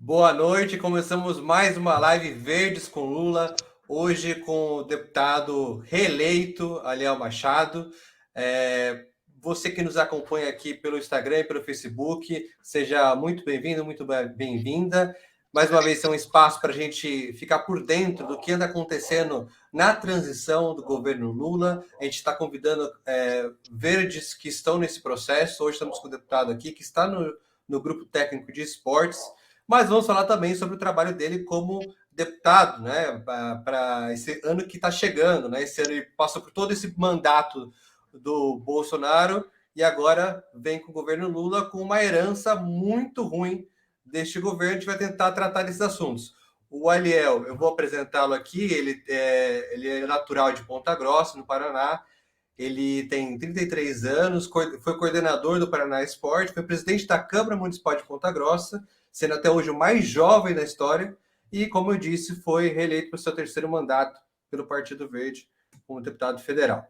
Boa noite, começamos mais uma live Verdes com Lula, hoje com o deputado reeleito, Aliel Machado. Você que nos acompanha aqui pelo Instagram e pelo Facebook, seja muito bem-vindo, muito bem-vinda. Mais uma vez, é um espaço para a gente ficar por dentro do que anda acontecendo na transição do governo Lula. A gente está convidando verdes que estão nesse processo. Hoje estamos com o deputado aqui que está no grupo técnico de esportes, mas vamos falar também sobre o trabalho dele como deputado, né, para esse ano que está chegando, né? Esse ano ele passou por todo esse mandato do Bolsonaro e agora vem com o governo Lula com uma herança muito ruim deste governo. A gente vai tentar tratar desses assuntos. O Aliel, eu vou apresentá-lo aqui, ele é natural de Ponta Grossa, no Paraná. Ele tem 33 anos, foi coordenador do Paraná Esporte, foi presidente da Câmara Municipal de Ponta Grossa, sendo até hoje o mais jovem da história, e, como eu disse, foi reeleito para o seu terceiro mandato pelo Partido Verde como deputado federal.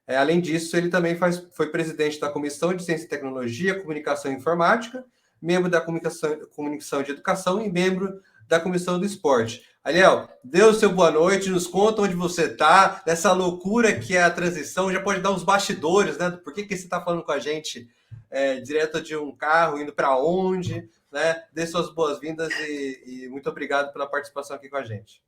Além disso, ele também foi presidente da Comissão de Ciência e Tecnologia, Comunicação e Informática, membro da Comissão de Educação e membro da Comissão do Esporte. Aliel, dê o seu boa noite, nos conta onde você está, nessa loucura que é a transição, já pode dar uns bastidores, né? Por que você está falando com a gente direto de um carro, indo para onde, né? Dê suas boas-vindas e muito obrigado pela participação aqui com a gente.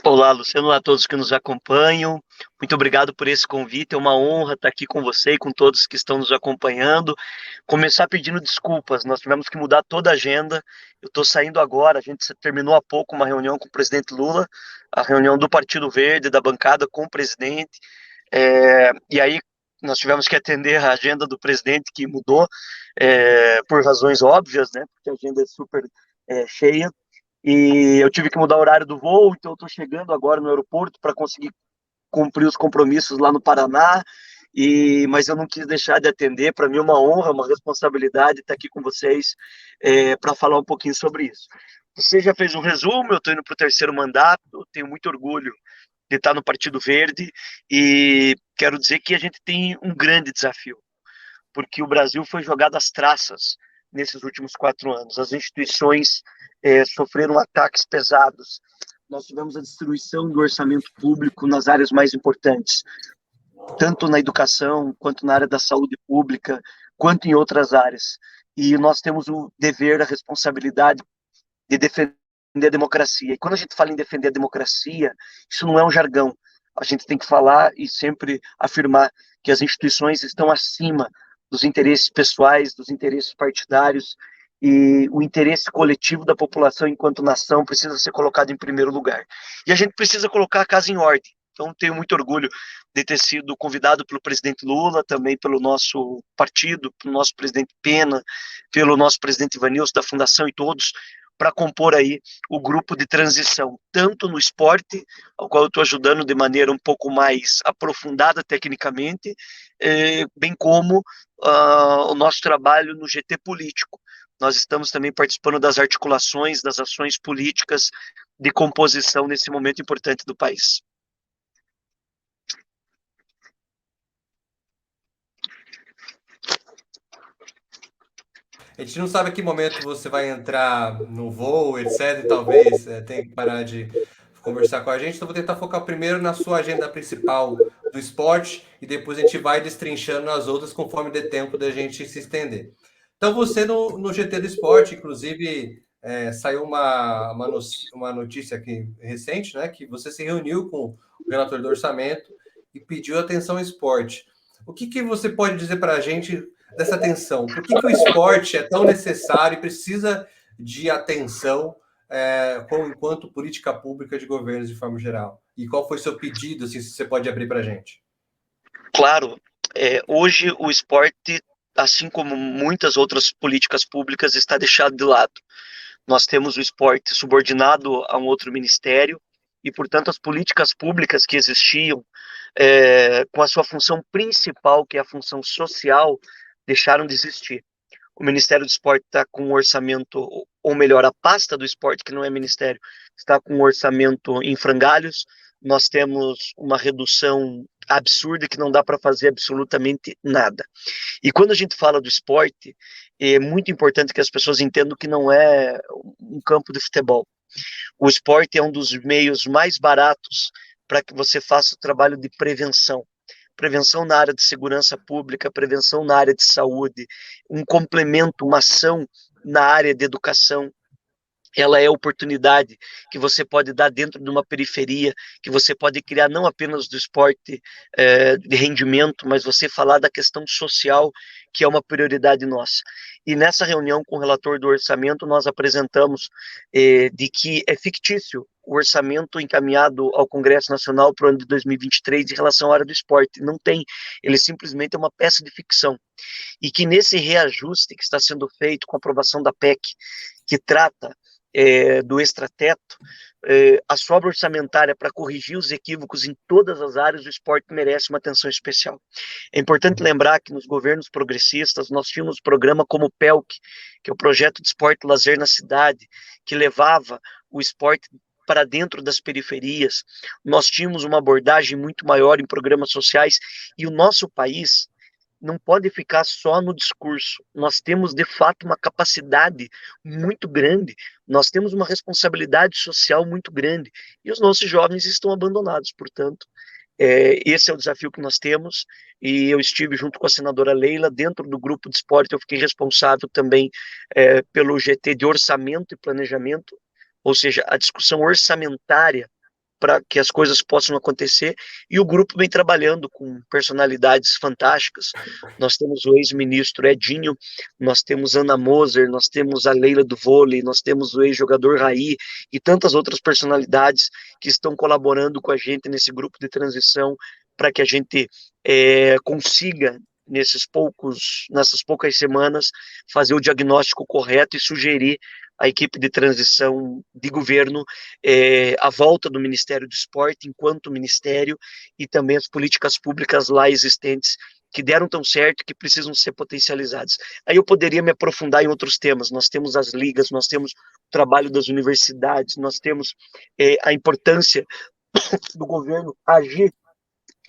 Olá, Luciano, a todos que nos acompanham. Muito obrigado por esse convite. É uma honra estar aqui com você e com todos que estão nos acompanhando. Começar pedindo desculpas. Nós tivemos que mudar toda a agenda. Eu estou saindo agora. A gente terminou há pouco uma reunião com o presidente Lula, a reunião do Partido Verde, da bancada com o presidente. E aí nós tivemos que atender a agenda do presidente, que mudou por razões óbvias, né? Porque a agenda é super cheia. E eu tive que mudar o horário do voo, então eu estou chegando agora no aeroporto para conseguir cumprir os compromissos lá no Paraná. Mas eu não quis deixar de atender. Para mim é uma honra, uma responsabilidade estar aqui com vocês para falar um pouquinho sobre isso. Você já fez um resumo, eu estou indo para o terceiro mandato, tenho muito orgulho de estar no Partido Verde e quero dizer que a gente tem um grande desafio, porque o Brasil foi jogado às traças nesses últimos 4 anos. As instituições sofreram ataques pesados. Nós tivemos a destruição do orçamento público nas áreas mais importantes, tanto na educação, quanto na área da saúde pública, quanto em outras áreas. E nós temos o dever, a responsabilidade de defender a democracia. E quando a gente fala em defender a democracia, isso não é um jargão. A gente tem que falar e sempre afirmar que as instituições estão acima dos interesses pessoais, dos interesses partidários, e o interesse coletivo da população enquanto nação precisa ser colocado em primeiro lugar. E a gente precisa colocar a casa em ordem. Então, tenho muito orgulho de ter sido convidado pelo presidente Lula, também pelo nosso partido, pelo nosso presidente Pena, pelo nosso presidente Ivanilson da Fundação e todos, para compor aí o grupo de transição, tanto no esporte, ao qual eu estou ajudando de maneira um pouco mais aprofundada tecnicamente, bem como o nosso trabalho no GT político. Nós estamos também participando das articulações, das ações políticas de composição nesse momento importante do país. A gente não sabe a que momento você vai entrar no voo, etc. E talvez tenha que parar de conversar com a gente. Então, vou tentar focar primeiro na sua agenda principal do esporte e depois a gente vai destrinchando as outras conforme dê tempo da gente se estender. Então, você no GT do esporte, inclusive, saiu uma notícia aqui recente, né? Que você se reuniu com o relator do orçamento e pediu atenção ao esporte. O que você pode dizer para a gente dessa atenção? Por que o esporte é tão necessário e precisa de atenção enquanto política pública de governos de forma geral? E qual foi seu pedido, assim, se você pode abrir para a gente? Claro, hoje o esporte, assim como muitas outras políticas públicas, está deixado de lado. Nós temos o esporte subordinado a um outro ministério e, portanto, as políticas públicas que existiam, com a sua função principal, que é a função social, deixaram de existir. O Ministério do Esporte está com um orçamento, ou melhor, a pasta do esporte, que não é ministério, está com um orçamento em frangalhos. Nós temos uma redução absurda que não dá para fazer absolutamente nada. E quando a gente fala do esporte, é muito importante que as pessoas entendam que não é um campo de futebol. O esporte é um dos meios mais baratos para que você faça o trabalho de prevenção. Prevenção na área de segurança pública, prevenção na área de saúde, um complemento, uma ação na área de educação. Ela é a oportunidade que você pode dar dentro de uma periferia, que você pode criar não apenas do esporte de rendimento, mas você falar da questão social, que é uma prioridade nossa. E nessa reunião com o relator do orçamento, nós apresentamos de que é fictício o orçamento encaminhado ao Congresso Nacional para o ano de 2023 em relação à área do esporte. Não tem, ele simplesmente é uma peça de ficção. E que nesse reajuste que está sendo feito com a aprovação da PEC, que trata do extrateto, a sobra orçamentária para corrigir os equívocos em todas as áreas, o esporte merece uma atenção especial. É importante lembrar que nos governos progressistas nós tínhamos programa como o PELC, que é o Projeto de Esporte e Lazer na Cidade, que levava o esporte para dentro das periferias. Nós tínhamos uma abordagem muito maior em programas sociais e o nosso país não pode ficar só no discurso. Nós temos, de fato, uma capacidade muito grande, nós temos uma responsabilidade social muito grande, e os nossos jovens estão abandonados. Portanto, esse é o desafio que nós temos, e eu estive junto com a senadora Leila, dentro do grupo de esporte, eu fiquei responsável também pelo GT de orçamento e planejamento, ou seja, a discussão orçamentária para que as coisas possam acontecer, e o grupo vem trabalhando com personalidades fantásticas. Nós temos o ex-ministro Edinho, nós temos Ana Moser, nós temos a Leila do vôlei, nós temos o ex-jogador Raí e tantas outras personalidades que estão colaborando com a gente nesse grupo de transição para que a gente consiga nessas poucas semanas fazer o diagnóstico correto e sugerir a equipe de transição de governo, a volta do Ministério do Esporte enquanto ministério e também as políticas públicas lá existentes que deram tão certo que precisam ser potencializadas. Aí eu poderia me aprofundar em outros temas. Nós temos as ligas, nós temos o trabalho das universidades, nós temos a importância do governo agir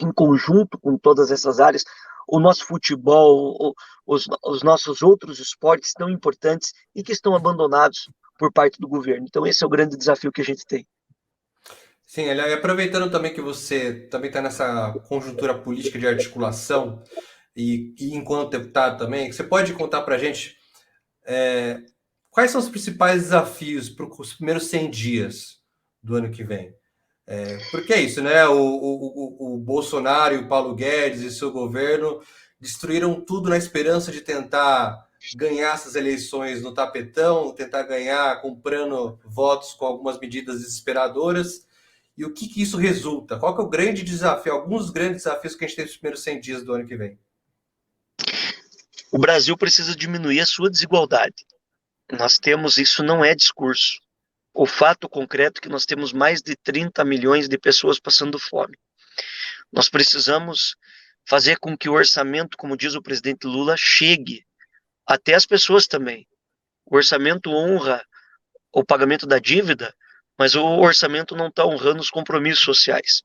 em conjunto com todas essas áreas. O nosso futebol, os nossos outros esportes tão importantes e que estão abandonados por parte do governo. Então esse é o grande desafio que a gente tem. Sim, e aproveitando também que você também está nessa conjuntura política de articulação e enquanto deputado também, você pode contar para a gente quais são os principais desafios para os primeiros 100 dias do ano que vem? Porque é isso, né? O Bolsonaro e o Paulo Guedes e seu governo destruíram tudo na esperança de tentar ganhar essas eleições no tapetão, tentar ganhar comprando votos com algumas medidas desesperadoras. E o que isso resulta? Qual que é o grande desafio, alguns dos grandes desafios que a gente tem nos primeiros 100 dias do ano que vem? O Brasil precisa diminuir a sua desigualdade. Nós temos, isso não é discurso. O fato concreto é que nós temos mais de 30 milhões de pessoas passando fome. Nós precisamos fazer com que o orçamento, como diz o presidente Lula, chegue até as pessoas também. O orçamento honra o pagamento da dívida, mas o orçamento não está honrando os compromissos sociais.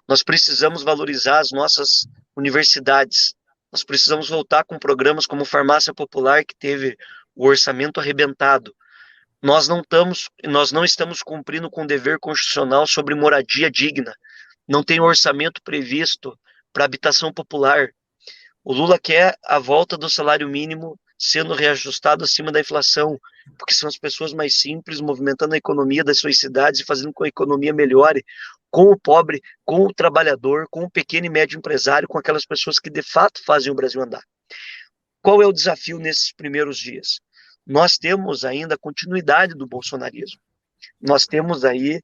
Nós precisamos valorizar as nossas universidades. Nós precisamos voltar com programas como Farmácia Popular, que teve o orçamento arrebentado. Nós não estamos cumprindo com o dever constitucional sobre moradia digna. Não tem orçamento previsto para habitação popular. O Lula quer a volta do salário mínimo sendo reajustado acima da inflação, porque são as pessoas mais simples movimentando a economia das suas cidades e fazendo com que a economia melhore, com o pobre, com o trabalhador, com o pequeno e médio empresário, com aquelas pessoas que de fato fazem o Brasil andar. Qual é o desafio nesses primeiros dias? Nós temos ainda a continuidade do bolsonarismo. Nós temos aí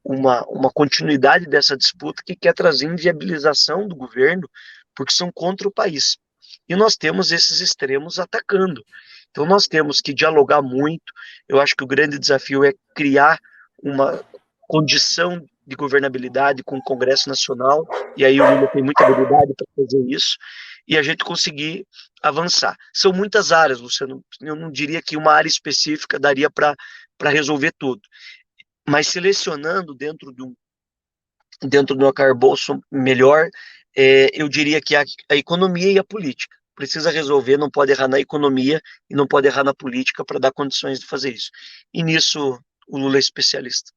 uma continuidade dessa disputa que quer trazer inviabilização do governo, porque são contra o país. E nós temos esses extremos atacando. Então nós temos que dialogar muito. Eu acho que o grande desafio é criar uma condição de governabilidade com o Congresso Nacional, e aí o Lula tem muita habilidade para fazer isso, e a gente conseguir avançar. São muitas áreas, Luciano, eu não diria que uma área específica daria para resolver tudo, mas selecionando dentro dentro do arcabouço melhor, eu diria que a economia e a política. Precisa resolver, não pode errar na economia e não pode errar na política para dar condições de fazer isso. E nisso o Lula é especialista.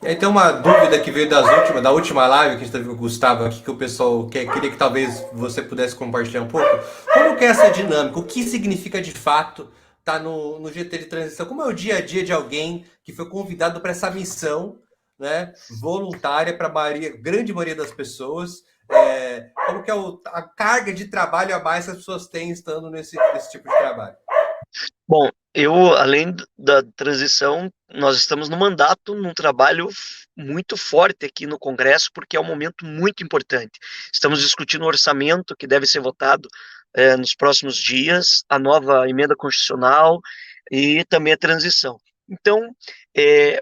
E aí tem uma dúvida que veio da última live que a gente teve com o Gustavo aqui, que o pessoal queria que talvez você pudesse compartilhar um pouco. Como que é essa dinâmica? O que significa de fato estar no GT de transição? Como é o dia a dia de alguém que foi convidado para essa missão, né, voluntária para a grande maioria das pessoas? Como que é a carga de trabalho a mais que as pessoas têm estando nesse tipo de trabalho? Bom, além da transição, nós estamos no mandato, num trabalho muito forte aqui no Congresso, porque é um momento muito importante. Estamos discutindo o orçamento que deve ser votado nos próximos dias, a nova emenda constitucional e também a transição. Então,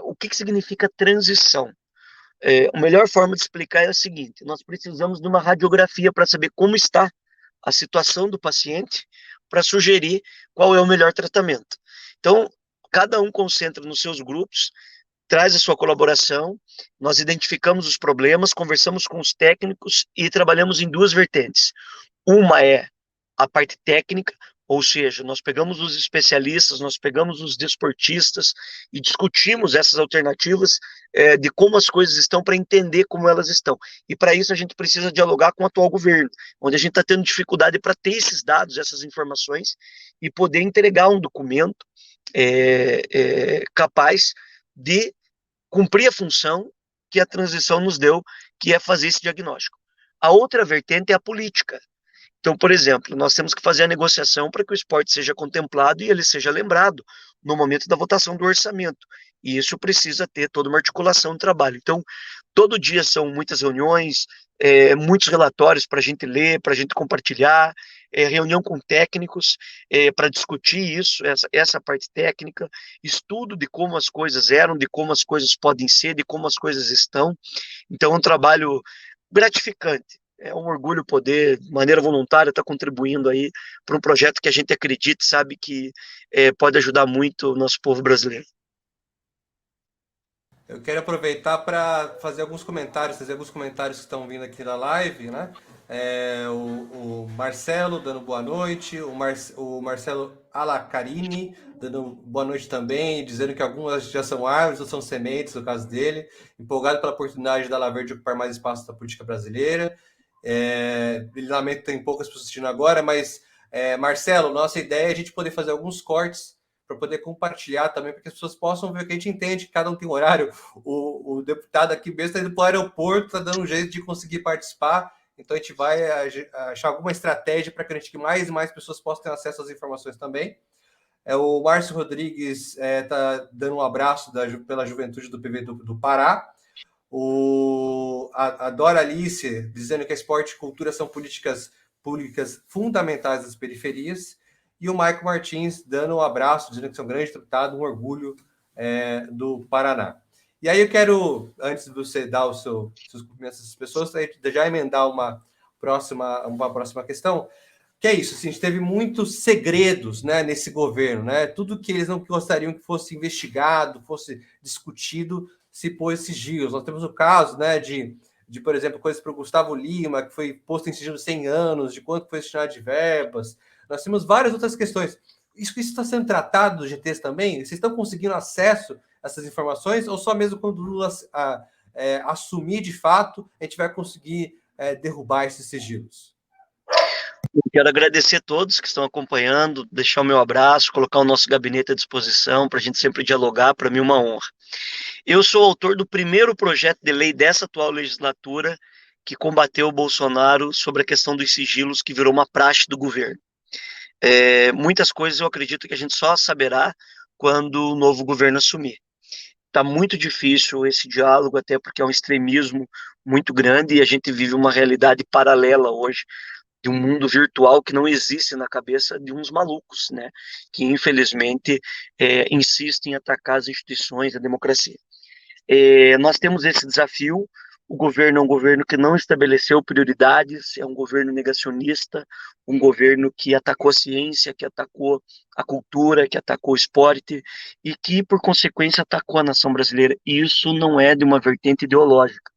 o que significa transição? A melhor forma de explicar é a seguinte: nós precisamos de uma radiografia para saber como está a situação do paciente, para sugerir qual é o melhor tratamento. Então, cada um concentra nos seus grupos, traz a sua colaboração, nós identificamos os problemas, conversamos com os técnicos e trabalhamos em duas vertentes. Uma é a parte técnica, ou seja, nós pegamos os especialistas, nós pegamos os desportistas e discutimos essas alternativas de como as coisas estão para entender como elas estão. E para isso a gente precisa dialogar com o atual governo, onde a gente está tendo dificuldade para ter esses dados, essas informações e poder entregar um documento capaz de cumprir a função que a transição nos deu, que é fazer esse diagnóstico. A outra vertente é a política. Então, por exemplo, nós temos que fazer a negociação para que o esporte seja contemplado e ele seja lembrado no momento da votação do orçamento. E isso precisa ter toda uma articulação de trabalho. Então, todo dia são muitas reuniões, muitos relatórios para a gente ler, para a gente compartilhar, reunião com técnicos para discutir isso, essa parte técnica, estudo de como as coisas eram, de como as coisas podem ser, de como as coisas estão. Então, é um trabalho gratificante. É um orgulho poder, de maneira voluntária, estar contribuindo aí para um projeto que a gente acredita e sabe que pode ajudar muito o nosso povo brasileiro. Eu quero aproveitar para fazer alguns comentários, fazer alguns comentários que estão vindo aqui na live, né? O Marcelo dando boa noite, o Marcelo Alacarini dando boa noite também, dizendo que algumas já são árvores ou são sementes, no caso dele, empolgado pela oportunidade da La Verde ocupar mais espaço da política brasileira. Ele lamenta que tem poucas pessoas assistindo agora, mas Marcelo, nossa ideia é a gente poder fazer alguns cortes para poder compartilhar também, para que as pessoas possam ver o que a gente entende, que cada um tem um horário. O deputado aqui mesmo está indo para o aeroporto, está dando um jeito de conseguir participar, então a gente vai achar alguma estratégia para que mais e mais pessoas possam ter acesso às informações também. O Márcio Rodrigues está dando um abraço pela juventude do PV do Pará. A Dora Alice dizendo que esporte e cultura são políticas públicas fundamentais das periferias. E o Maico Martins dando um abraço, dizendo que é um grande deputado, um orgulho do Paraná. E aí eu quero, antes de você dar seus cumprimentos às pessoas, já emendar uma próxima questão, que é isso, assim, a gente teve muitos segredos, né, nesse governo, né? Tudo que eles não gostariam que fosse investigado, fosse discutido, se pôs sigilos. Nós temos o caso, né, de por exemplo, coisas para o Gustavo Lima, que foi posto em sigilo 100 anos, de quanto foi destinado de verbas. Nós temos várias outras questões. Isso está sendo tratado dos GTs também? Vocês estão conseguindo acesso a essas informações? Ou só mesmo quando o Lula assumir de fato, a gente vai conseguir derrubar esses sigilos? Eu quero agradecer a todos que estão acompanhando, deixar o meu abraço, colocar o nosso gabinete à disposição para a gente sempre dialogar, para mim é uma honra. Eu sou autor do primeiro projeto de lei dessa atual legislatura que combateu o Bolsonaro sobre a questão dos sigilos, que virou uma praxe do governo. Muitas coisas eu acredito que a gente só saberá quando o novo governo assumir. Está muito difícil esse diálogo, até porque é um extremismo muito grande e a gente vive uma realidade paralela hoje, de um mundo virtual que não existe na cabeça de uns malucos, né? Que infelizmente insistem em atacar as instituições, a democracia. Nós temos esse desafio, O governo é um governo que não estabeleceu prioridades, é um governo negacionista, um governo que atacou a ciência, que atacou a cultura, que atacou o esporte e que, por consequência, atacou a nação brasileira. E isso não é de uma vertente ideológica.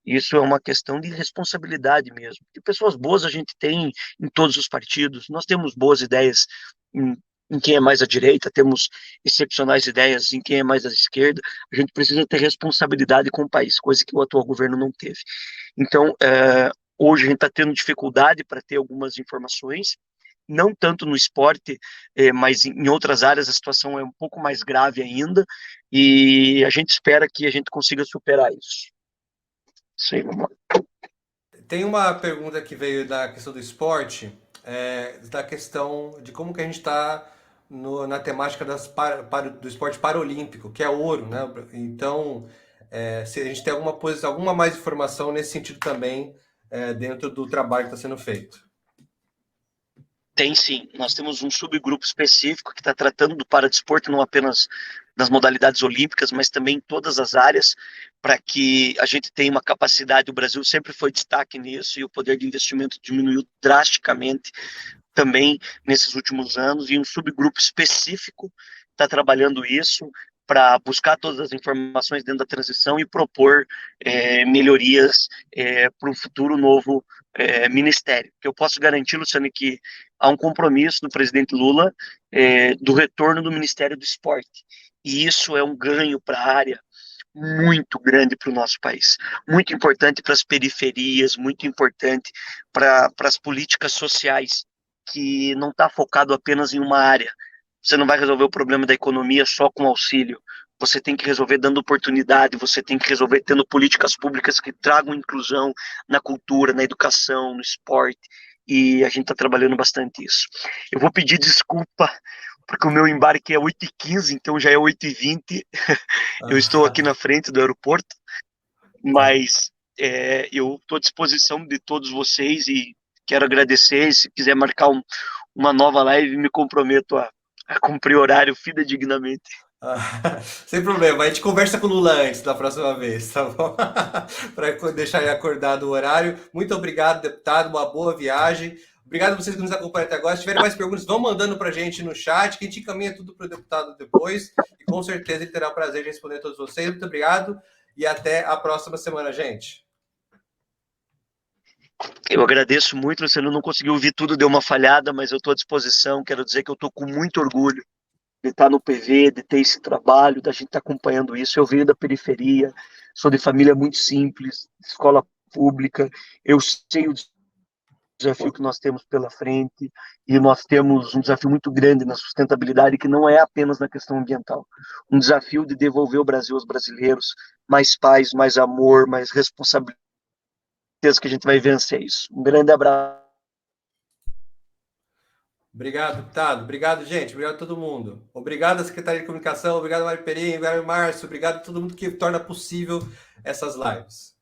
Isso é uma questão de responsabilidade mesmo. E pessoas boas a gente tem em todos os partidos. Nós temos boas ideias em, em quem é mais à direita, temos excepcionais ideias em quem é mais à esquerda. A gente precisa ter responsabilidade com o país, coisa que o atual governo não teve. Então, hoje a gente está tendo dificuldade para ter algumas informações, não tanto no esporte, mas em outras áreas a situação é um pouco mais grave ainda, e a gente espera que a gente consiga superar isso. Sim, vamos lá. Tem uma pergunta que veio da questão do esporte, da questão de como que a gente está na temática do esporte paralímpico, que é ouro, né? Então, se a gente tem alguma mais informação nesse sentido também, dentro do trabalho que está sendo feito. Tem sim, nós temos um subgrupo específico que está tratando do paradesporto, não apenas das modalidades olímpicas, mas também em todas as áreas, para que a gente tenha uma capacidade. O Brasil sempre foi destaque nisso e o poder de investimento diminuiu drasticamente também nesses últimos anos, e um subgrupo específico está trabalhando isso para buscar todas as informações dentro da transição e propor melhorias para um futuro novo ministério. Que eu posso garantir, Luciano, que há um compromisso do presidente Lula do retorno do Ministério do Esporte. E isso é um ganho para a área muito grande para o nosso país, muito importante para as periferias, muito importante para as políticas sociais, que não está focado apenas em uma área. Você não vai resolver o problema da economia só com auxílio. Você tem que resolver dando oportunidade, você tem que resolver tendo políticas públicas que tragam inclusão na cultura, na educação, no esporte, e a gente está trabalhando bastante isso. Eu vou pedir desculpa, porque o meu embarque é 8h15, então já é 8h20. Eu estou aqui na frente do aeroporto, Tá. mas eu estou à disposição de todos vocês e quero agradecer. Se quiser marcar uma nova live, me comprometo a cumprir horário fidedignamente. Sem problema, a gente conversa com o Lula antes da próxima vez, tá bom? Para deixar aí acordado o horário. Muito obrigado, deputado, uma boa viagem. Obrigado a vocês que nos acompanham até agora. Se tiverem mais perguntas, vão mandando para a gente no chat, que a gente encaminha tudo para o deputado depois. E com certeza ele terá o prazer de responder a todos vocês. Muito obrigado e até a próxima semana, gente. Eu agradeço muito, você não conseguiu ouvir tudo, deu uma falhada, mas eu estou à disposição. Quero dizer que eu estou com muito orgulho de estar no PV, de ter esse trabalho, da gente estar acompanhando isso. Eu venho da periferia, sou de família muito simples, escola pública, eu sei o desafio que nós temos pela frente, e nós temos um desafio muito grande na sustentabilidade, que não é apenas na questão ambiental. Um desafio de devolver o Brasil aos brasileiros, mais paz, mais amor, mais responsabilidade, que a gente vai vencer isso. Um grande abraço. Obrigado, deputado. Obrigado, gente. Obrigado a todo mundo. Obrigado à Secretaria de Comunicação. Obrigado, Mário Perim. Obrigado, Márcio. Obrigado a todo mundo que torna possível essas lives.